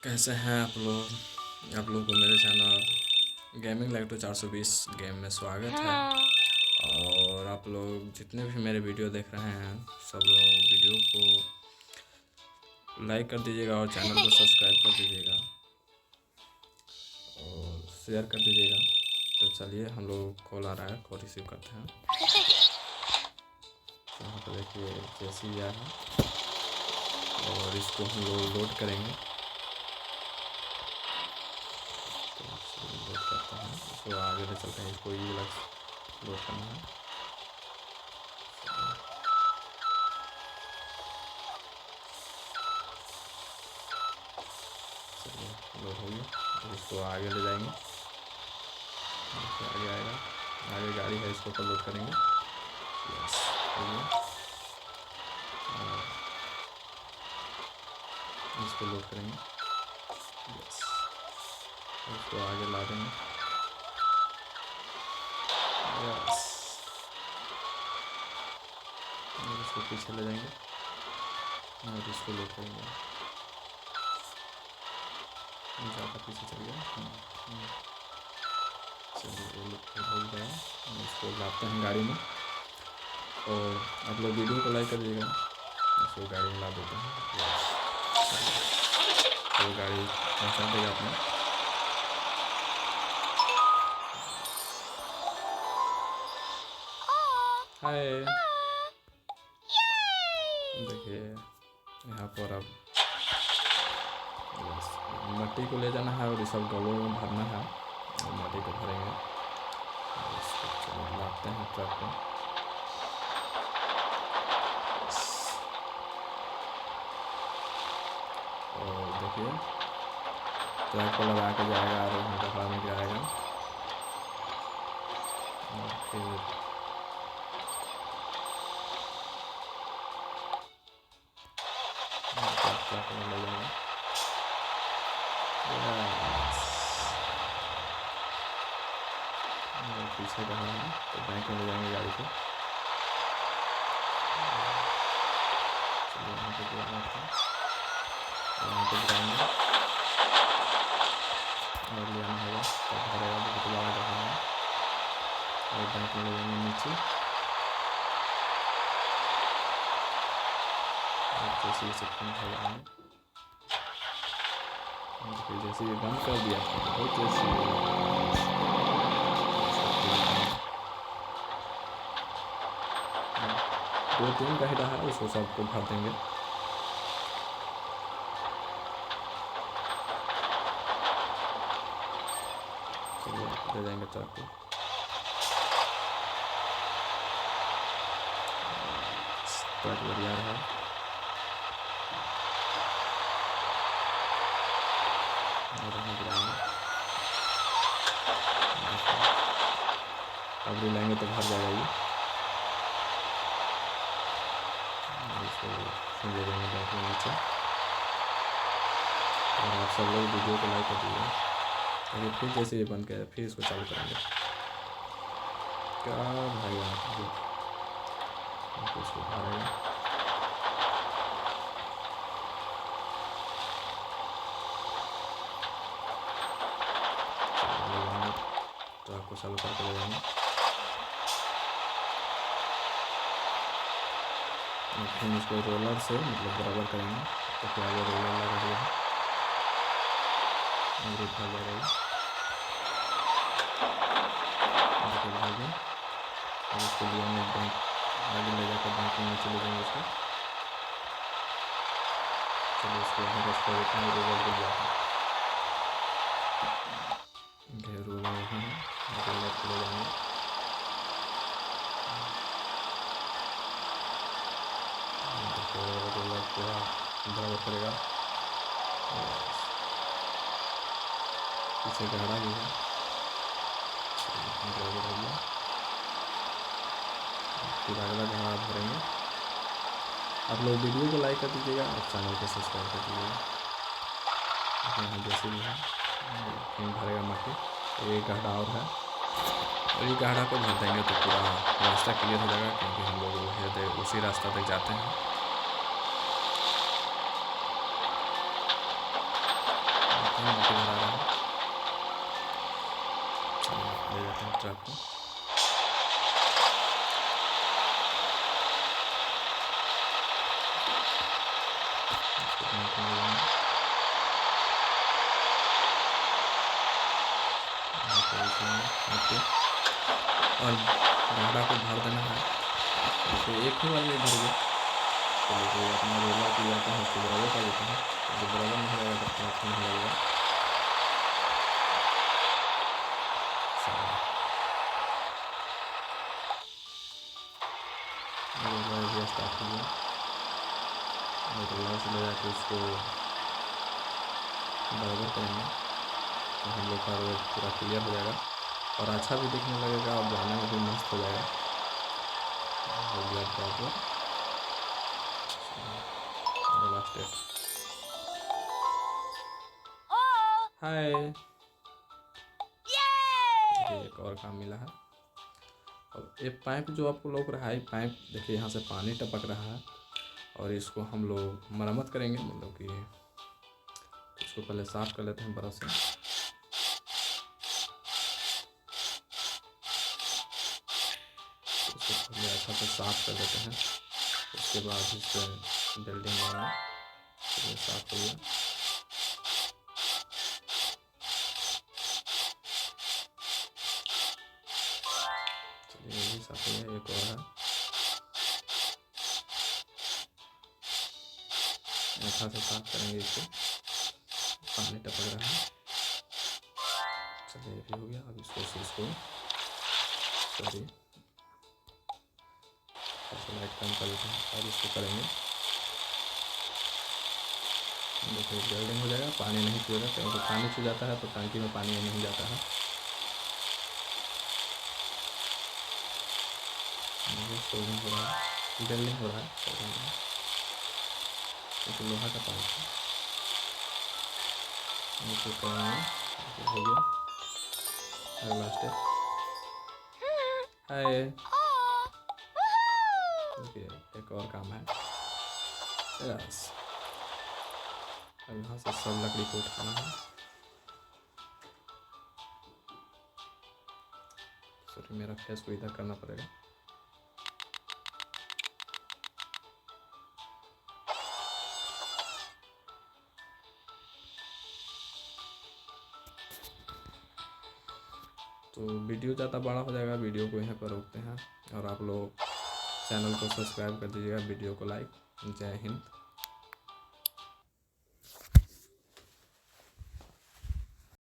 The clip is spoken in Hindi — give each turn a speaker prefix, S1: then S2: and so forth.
S1: कैसे हैं आप लोग को मेरे चैनल गेमिंग लाइटो 420 गेम में स्वागत है।
S2: हाँ।
S1: और आप लोग जितने भी मेरे वीडियो देख रहे हैं सब लोग वीडियो को लाइक कर दीजिएगा और चैनल को सब्सक्राइब कर दीजिएगा और शेयर कर दीजिएगा। तो चलिए हम लोग कॉल आ रहा है, कॉल रिसीव करते हैं। तो यहाँ पर देखिए जैसी आया है और इसको हम लोग लोड करेंगे। लोड करते हैं, इसको आगे ले चलते हैं। इसको ये लोड करना है। चलिए लोड हो गया। तो इसको आगे ले जाएंगे, इसको आगे आएगा, आगे गाड़ी है, इसको ऊपर लोड करेंगे। यस हो गया। और इसको लोड करेंगे। यस इसको आगे ला देंगे। यस और इसको पीछे ले जाएंगे और इसको लोड करेंगे। ज़्यादा पीछे चल गया। चलिए वो लोड हो गया। इसको लाते हैं गाड़ी में और आप लोग वीडियो को लाइक कर दीजिएगा। इसको गाड़ी में ला देते हैं। तो गाड़ी पहुँचा देगा अपने। हाय देखिए यहाँ पर अब मट्टी को ले जाना है और ये सब गलों में भरना है और मट्टी को भरेंगे। इसको चलो लाते हैं ट्रक को। और देखिए ट्रक को लगा के जाएगा और वहाँ का पानी गिराएगा और फिर ट्रक में ले जाएगा। पीछे रहा है तो बैंक में ले जाएंगे गाड़ी को। चलिए यहाँ पे गिराना था, यहाँ पे गिराएंगे और ले आना होगा तब भरेगा। बहुत बड़ा जगह है और बैंक में ले जाएंगे नीचे और जैसे इसे फोन लगाएंगे। फिर जैसे ये बंद कर दिया था बहुत जैसे 2-3 गहरा है, उसको सबको भर देंगे। चलिए ले जाएंगे ट्रक को। ट्रक बढ़िया है। और यहाँ गिराएंगे, अब लाएंगे तो भर जाएगा ये। इसको ले जाएंगे बैंक में नीचे और आप सब लोग वीडियो को लाइक कर दीजिए। अगर फिर जैसे ये बंद किया फिर इसको चालू करेंगे। क्या भाई आप इसको भरेगा। तो आपको चालू करके ले जाएंगे। फिर इसको रोलर से मतलब बराबर करेंगे तो फिर आगे रोलर लगा हुआ है और उठा ले रही भागे और इसको लिए हमने बैंक आगे ले जाकर बैंक में नीचे ले जाएंगे इसको। चलिए इसको यहाँ बस कर देते हैं। रोलर को जाता है रोलर यहाँ है, रोलर को ले जाएंगे। रोलर पूरा बराबर करेगा। पीछे गहरा भी है, बराबर हो गया। फिर अगला गहरा भरेंगे। आप लोग वीडियो को लाइक कर दीजिएगा और चैनल को सब्सक्राइब कर दीजिएगा। यहाँ जैसे भी है फिर भरेगा मट्टी। एक गहरा और है और ये गहरा को भर देंगे तो पूरा रास्ता क्लियर हो जाएगा, क्योंकि हम लोग उसी रास्ता तक जाते हैं। देखते हैं माटी भरा रहा है। ले जाते हैं ट्रक को। और गाढ़ा को भर देना है। जैसे एक ही बार में भर गया, चलिए कोई अपना रोला की जाता है उसको बराबर कर देते हैं। जो बराबर नहीं रहेगा तो अच्छा नहीं लगेगा। रोला स्टार्ट हो गया। रोला से ले जाकर उसको बराबर करेंगे तो हम लोग का रोड पूरा क्लियर हो जाएगा और अच्छा भी दिखने लगेगा और जाने में भी मस्त हो जाएगा। हो गया प्रॉपर। लास्ट हाय, एक और काम मिला है। और ये पाइप जो आपको लग रहा है, पाइप देखिए यहाँ से पानी टपक रहा है और इसको हम लोग मरम्मत करेंगे। मतलब कि इसको पहले साफ कर लेते हैं ब्रश से। इसको पहले अच्छा से साफ कर लेते हैं, उसके बाद इस पर वेल्डिंग लगाएंगे। चलिए साफ हो गया। चलिए ये भी साफ हो गया। एक और है, अच्छा से साफ करेंगे इसको। पानी टपक रहा है। चलिए ये भी हो गया। अब इसको सॉरी लाइट कम कर लेते हैं। अब इसको करेंगे, देखिए वेल्डिंग हो जाएगा। पानी नहीं छूएगा, क्योंकि पानी छू जाता है तो टंकी में पानी नहीं जाता है। सोल्डिंग हो रहा है, वेल्डिंग हो रहा है। तो लोहा का पाइप है, नीचे करेंगे। हो गया। अगला स्टेप है, एक और काम है। यस, अब यहाँ से सब लकड़ी को उठाना है। सॉरी, मेरा फेस को इधर करना पड़ेगा। तो वीडियो ज़्यादा बड़ा हो जाएगा, वीडियो को यहीं पर रोकते हैं। और आप लोग चैनल को सब्सक्राइब कर दीजिएगा, वीडियो को लाइक। जय हिंद।